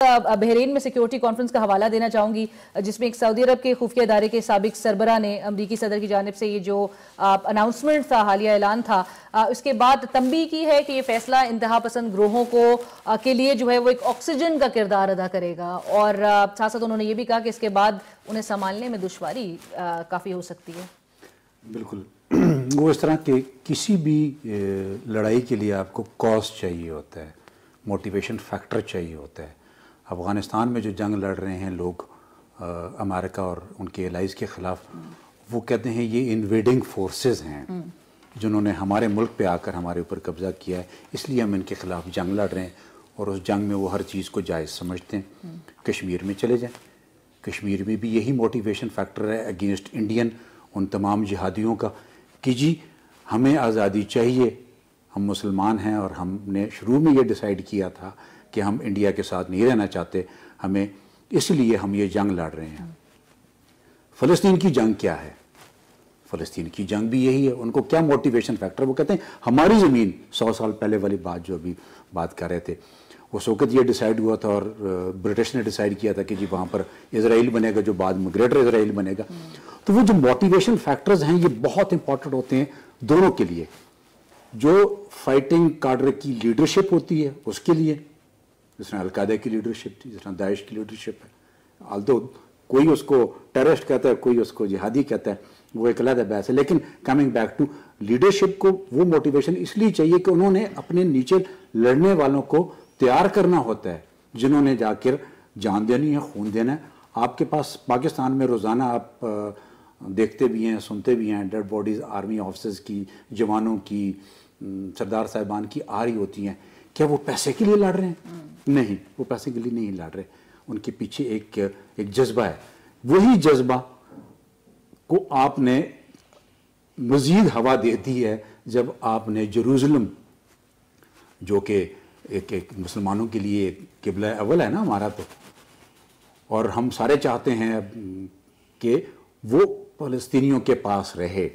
بحرین میں security conference کا حوالہ دینا چاہوں گی جس میں ایک سعودی عرب کے خفیہ ادارے کے سابق سربراہ نے امریکی صدر کی جانب سے یہ جو اناؤنسمنٹ تھا، حالیہ اعلان تھا، اس کے بعد تنبیہ کی ہے کہ یہ فیصلہ انتہا پسند گروہوں کے لیے جو ہے وہ ایک آکسیجن کا کردار ادا کرے گا، اور ساتھ ساتھ انہوں نے یہ بھی کہا کہ اس کے بعد انہیں سنبھالنے میں دشواری کافی ہو سکتی ہے۔ بالکل، وہ اس طرح کہ کسی بھی لڑائی کے لیے آپ کو کاز چاہیے ہوتا ہے، موٹیویشن فیکٹر چاہیے ہوتا ہے۔ افغانستان میں جو جنگ لڑ رہے ہیں لوگ امریکہ اور ان کے الائز کے خلاف، وہ کہتے ہیں یہ انویڈنگ فورسز ہیں جنہوں نے ہمارے ملک پہ آ کر ہمارے اوپر قبضہ کیا ہے، اس لیے ہم ان کے خلاف جنگ لڑ رہے ہیں، اور اس جنگ میں وہ ہر چیز کو جائز سمجھتے ہیں۔ کشمیر میں چلے جائیں، کشمیر میں بھی یہی موٹیویشن فیکٹر ہے اگینسٹ انڈین ان تمام جہادیوں کا کہ جی ہمیں آزادی چاہیے، ہم مسلمان ہیں اور ہم نے شروع میں یہ ڈیسائیڈ کیا تھا کہ ہم انڈیا کے ساتھ نہیں رہنا چاہتے، ہمیں اس لیے ہم یہ جنگ لڑ رہے ہیں۔ فلسطین کی جنگ کیا ہے؟ فلسطین کی جنگ بھی یہی ہے۔ ان کو کیا موٹیویشن فیکٹر؟ وہ کہتے ہیں ہماری زمین، 100 سال پہلے والی بات جو ابھی بات کر رہے تھے، اس وقت یہ ڈیسائیڈ ہوا تھا اور برٹش نے ڈیسائیڈ کیا تھا کہ جی وہاں پر اسرائیل بنے گا، جو بعد میں گریٹر اسرائیل بنے گا۔ تو وہ جو موٹیویشن فیکٹرز ہیں یہ بہت امپورٹنٹ ہوتے ہیں دونوں کے لیے، جو فائٹنگ کاڈر کی لیڈرشپ ہوتی ہے اس کے لیے، جس طرح القاعدہ کی لیڈرشپ تھی، جس طرح داعش کی لیڈرشپ ہے۔ آلدو کوئی اس کو ٹیررسٹ کہتا ہے، کوئی اس کو جہادی کہتا ہے، وہ ایک علیحدہ بحث ہے، لیکن کمنگ بیک ٹو لیڈرشپ کو وہ موٹیویشن اس لیے چاہیے کہ انہوں نے اپنے نیچے لڑنے والوں کو تیار کرنا ہوتا ہے، جنہوں نے جا کر جان دینی ہے، خون دینا ہے۔ آپ کے پاس پاکستان میں روزانہ آپ دیکھتے بھی ہیں، سنتے بھی ہیں، ڈیڈ باڈیز آرمی آفیسرز کی، جوانوں کی، سردار صاحبان کی آ رہی ہوتی ہیں۔ کیا وہ پیسے کے لیے لڑ رہے ہیں؟ نہیں، وہ پیسے کے لیے نہیں لڑ رہے، ان کے پیچھے ایک جذبہ ہے۔ وہی جذبہ کو آپ نے مزید ہوا دے دی ہے جب آپ نے جروزلم، جو کہ ایک مسلمانوں کے لیے قبلہ اول ہے نا ہمارا، تو اور ہم سارے چاہتے ہیں کہ وہ فلسطینیوں کے پاس رہے۔